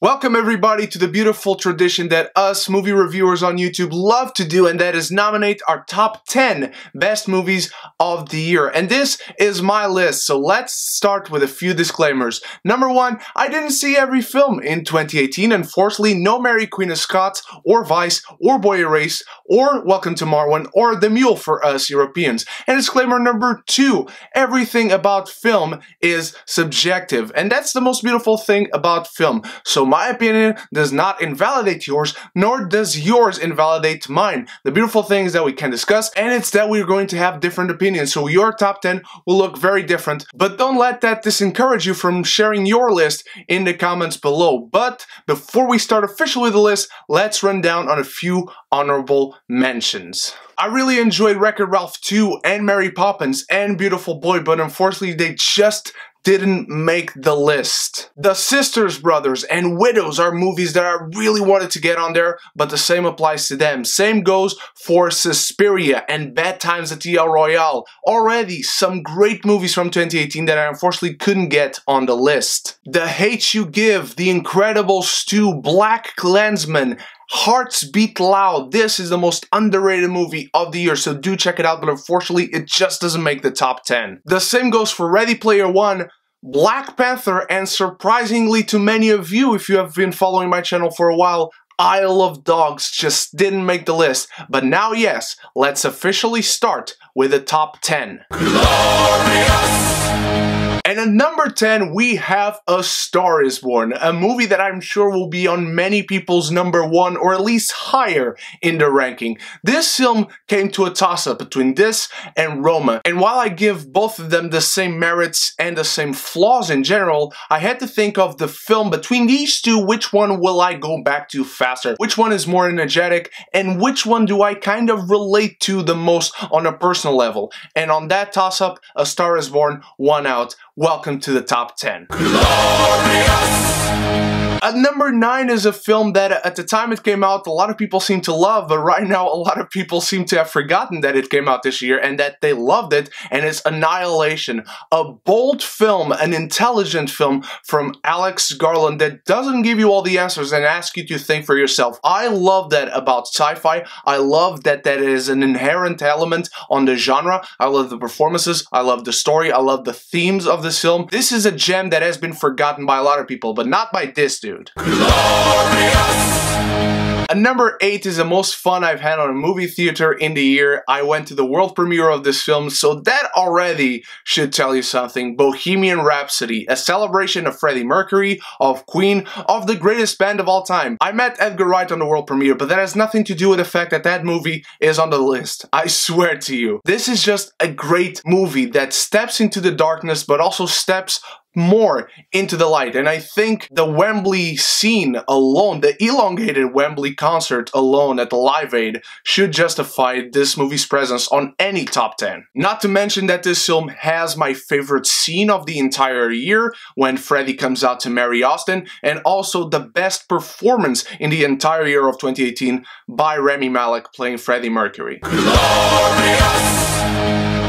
Welcome everybody to the beautiful tradition that us movie reviewers on YouTube love to do, and that is nominate our top 10 best movies of the year. And this is my list, so let's start with a few disclaimers. Number one, I didn't see every film in 2018. Unfortunately, no Mary Queen of Scots, or Vice, or Boy Erased, or Welcome to Marwen, or The Mule for us Europeans. And disclaimer number two, everything about film is subjective, and that's the most beautiful thing about film. So my opinion does not invalidate yours, nor does yours invalidate mine. The beautiful thing is that we can discuss, and it's that we're going to have different opinions, so your top 10 will look very different. But don't let that discourage you from sharing your list in the comments below. But before we start officially with the list, let's run down on a few honorable mentions. I really enjoyed Wreck-It Ralph 2 and Mary Poppins and Beautiful Boy, but unfortunately they just didn't make the list. The Sisters Brothers and Widows are movies that I really wanted to get on there, but the same applies to them. Same goes for Suspiria and Bad Times at the El Royale. Already some great movies from 2018 that I unfortunately couldn't get on the list. The Hate You Give, The Incredibles 2, Black Klansman, Hearts Beat Loud. This is the most underrated movie of the year, so do check it out, but unfortunately it just doesn't make the top 10. The same goes for Ready Player One, Black Panther, and surprisingly to many of you, if you have been following my channel for a while, Isle of Dogs just didn't make the list. But now yes, let's officially start with the top 10. Glorious! And at number 10, we have A Star Is Born, a movie that I'm sure will be on many people's number one or at least higher in the ranking. This film came to a toss-up between this and Roma, and while I give both of them the same merits and the same flaws in general, I had to think of the film between these two, which one will I go back to faster? Which one is more energetic? And which one do I kind of relate to the most on a personal level? And on that toss-up, A Star Is Born won out. Welcome to the top 10. Glorious! At number 9 is a film that at the time it came out a lot of people seem to love, but right now a lot of people seem to have forgotten that it came out this year and that they loved it, and it's Annihilation. A bold film, an intelligent film from Alex Garland that doesn't give you all the answers and ask you to think for yourself. I love that about sci-fi. I love that that is an inherent element on the genre. I love the performances, I love the story, I love the themes of this film. This is a gem that has been forgotten by a lot of people, but not by this dude. Glorious! At number 8 is the most fun I've had on a movie theater in the year. I went to the world premiere of this film, so that already should tell you something. Bohemian Rhapsody, a celebration of Freddie Mercury, of Queen, of the greatest band of all time. I met Edgar Wright on the world premiere, but that has nothing to do with the fact that that movie is on the list. I swear to you. This is just a great movie that steps into the darkness, but also steps more into the light. And I think the Wembley scene alone, the elongated Wembley concert alone at the Live Aid, should justify this movie's presence on any top 10. Not to mention that this film has my favorite scene of the entire year, when Freddie comes out to marry Austin, and also the best performance in the entire year of 2018 by Rami Malek playing Freddie Mercury. Glorious!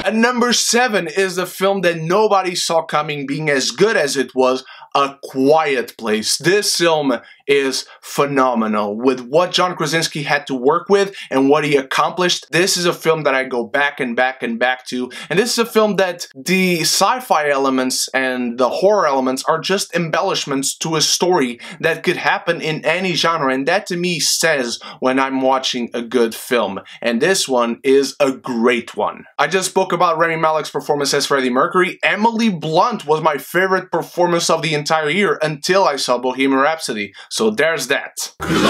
At number 7 is the film that nobody saw coming being as good as it was, A Quiet Place. This film is phenomenal. With what John Krasinski had to work with and what he accomplished, this is a film that I go back and back and back to. And this is a film that the sci-fi elements and the horror elements are just embellishments to a story that could happen in any genre. And that to me says when I'm watching a good film. And this one is a great one. I just spoke about Rami Malek's performance as Freddie Mercury. Emily Blunt was my favorite performance of the entire year until I saw Bohemian Rhapsody. So there's that. Glorious!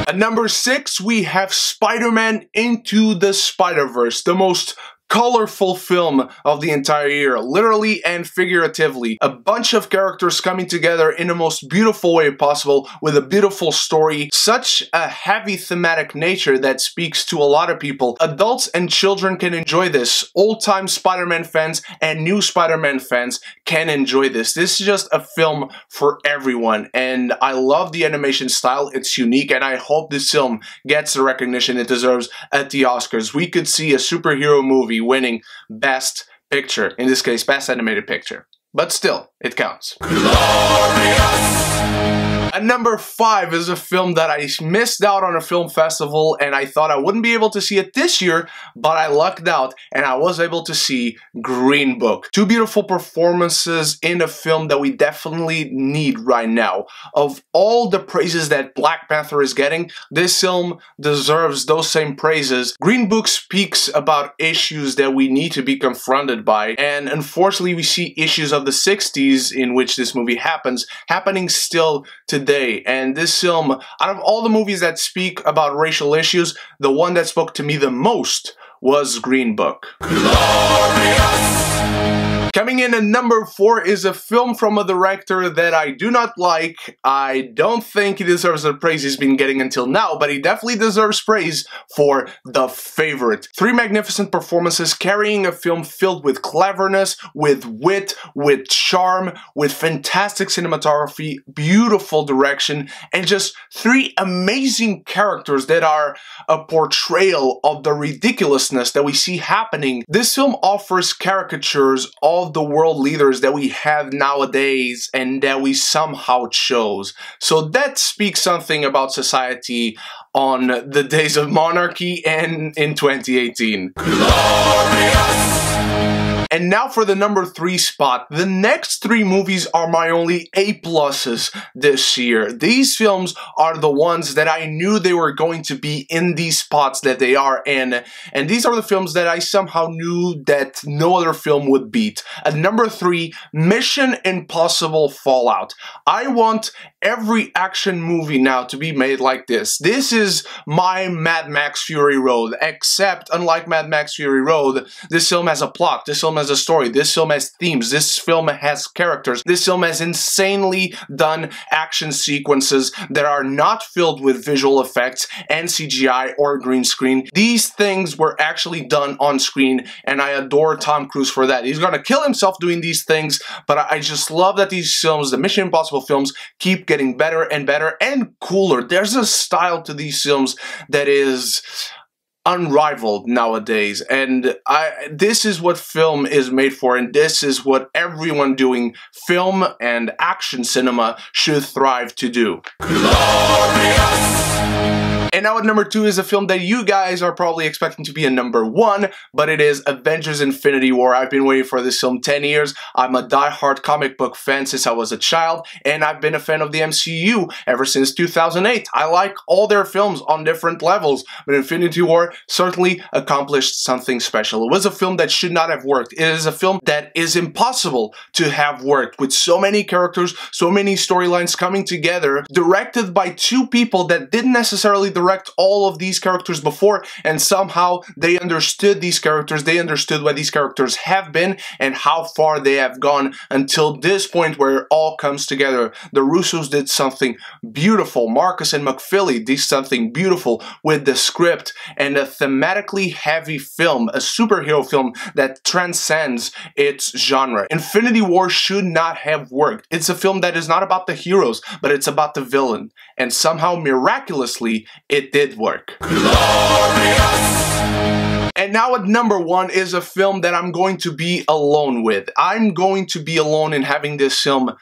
At number 6, we have SpiderMan Into the SpiderVerse, the most colorful film of the entire year, literally and figuratively. A bunch of characters coming together in the most beautiful way possible with a beautiful story. Such a heavy thematic nature that speaks to a lot of people. Adults and children can enjoy this. Old-time Spider-Man fans and new Spider-Man fans can enjoy this. This is just a film for everyone, and I love the animation style. It's unique, and I hope this film gets the recognition it deserves at the Oscars. We could see a superhero movie winning Best Picture, in this case, Best Animated Picture. but still, it counts. Glorious. At number 5 is a film that I missed out on a film festival and I thought I wouldn't be able to see it this year, but I lucked out and I was able to see Green Book. Two beautiful performances in a film that we definitely need right now. Of all the praises that Black Panther is getting, this film deserves those same praises. Green Book speaks about issues that we need to be confronted by, and unfortunately we see issues of the 60s in which this movie happens, happening still today. And this film, out of all the movies that speak about racial issues, the one that spoke to me the most was Green Book. Glorious. Coming in at number 4 is a film from a director that I do not like. I don't think he deserves the praise he's been getting until now, but he definitely deserves praise for The Favorite. 3 magnificent performances carrying a film filled with cleverness, with wit, with charm, with fantastic cinematography, beautiful direction, and just 3 amazing characters that are a portrayal of the ridiculousness that we see happening. This film offers caricatures of the world leaders that we have nowadays and that we somehow chose. So that speaks something about society on the days of monarchy and in 2018. Glorious. And now for the number 3 spot. The next 3 movies are my only A-pluses this year. These films are the ones that I knew they were going to be in these spots that they are in. And these are the films that I somehow knew that no other film would beat. At number 3, Mission Impossible Fallout. I want every action movie now to be made like this. This is my Mad Max Fury Road, except unlike Mad Max Fury Road, this film has a plot, this film has a story, this film has themes, this film has characters, this film has insanely done action sequences that are not filled with visual effects and CGI or green screen. These things were actually done on screen, and I adore Tom Cruise for that. He's gonna kill himself doing these things, but I just love that these films, the Mission Impossible films, keep getting better and better and cooler. There's a style to these films that is unrivaled nowadays, and this is what film is made for, and this is what everyone doing film and action cinema should thrive to do. Glorious. And now at number 2 is a film that you guys are probably expecting to be a number 1, but it is Avengers Infinity War. I've been waiting for this film 10 years. I'm a die-hard comic book fan since I was a child, and I've been a fan of the MCU ever since 2008. I like all their films on different levels, but Infinity War certainly accomplished something special. It was a film that should not have worked. It is a film that is impossible to have worked, with so many characters, so many storylines coming together, directed by 2 people that didn't necessarily direct all of these characters before, and somehow they understood these characters, they understood what these characters have been and how far they have gone until this point where it all comes together. The Russos did something beautiful. Marcus and McFeely did something beautiful with the script and a thematically heavy film, a superhero film that transcends its genre. Infinity War should not have worked. It's a film that is not about the heroes, but it's about the villain. And somehow, miraculously, it did work. Glorious. And now at number 1 is a film that I'm going to be alone with. I'm going to be alone in having this film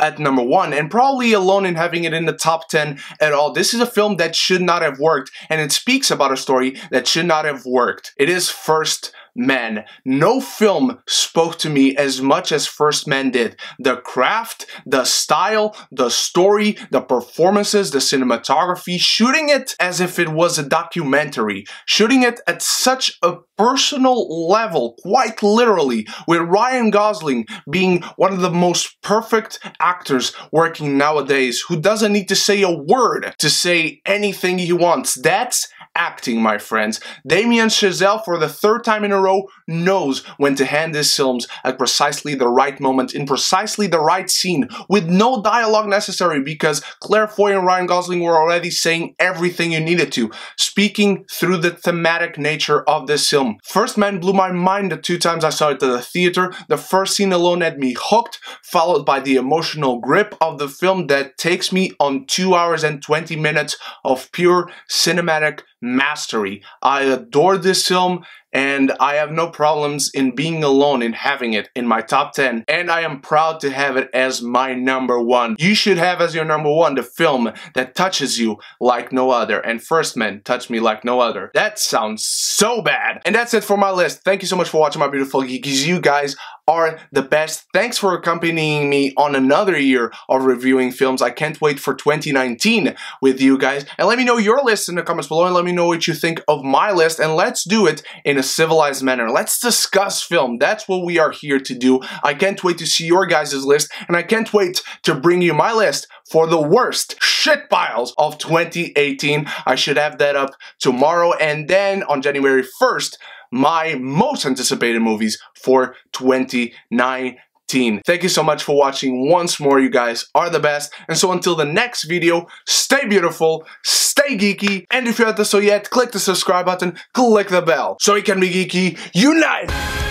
at number 1, and probably alone in having it in the top 10 at all. This is a film that should not have worked, and it speaks about a story that should not have worked. It is First Man. No film spoke to me as much as First Man did. The craft, the style, the story, the performances, the cinematography, shooting it as if it was a documentary, shooting it at such a personal level, quite literally, with Ryan Gosling being one of the most perfect actors working nowadays, who doesn't need to say a word to say anything he wants. That's acting, my friends. Damien Chazelle, for the 3rd time in a row, knows when to hand his films at precisely the right moment, in precisely the right scene, with no dialogue necessary, because Claire Foy and Ryan Gosling were already saying everything you needed to, speaking through the thematic nature of this film. First Man blew my mind the 2 times I saw it at the theater. The first scene alone had me hooked, followed by the emotional grip of the film that takes me on 2 hours and 20 minutes of pure cinematic mastery. I adored this film, and I have no problems in being alone in having it in my top 10, and I am proud to have it as my number 1. You should have as your number 1 the film that touches you like no other, and First Man touched me like no other. That sounds so bad. And that's it for my list. Thank you so much for watching, my beautiful geekies. You guys are the best. Thanks for accompanying me on another year of reviewing films. I can't wait for 2019 with you guys. And let me know your list in the comments below, and let me know what you think of my list, and let's do it in a civilized manner. Let's discuss film. That's what we are here to do. I can't wait to see your guys' list, and I can't wait to bring you my list for the worst shit piles of 2018. I should have that up tomorrow, and then on January 1st, my most anticipated movies for 2019. Thank you so much for watching once more. You guys are the best. And so until the next video, stay beautiful, stay geeky, and if you haven't done so yet, click the subscribe button, click the bell, so you can be geeky unite!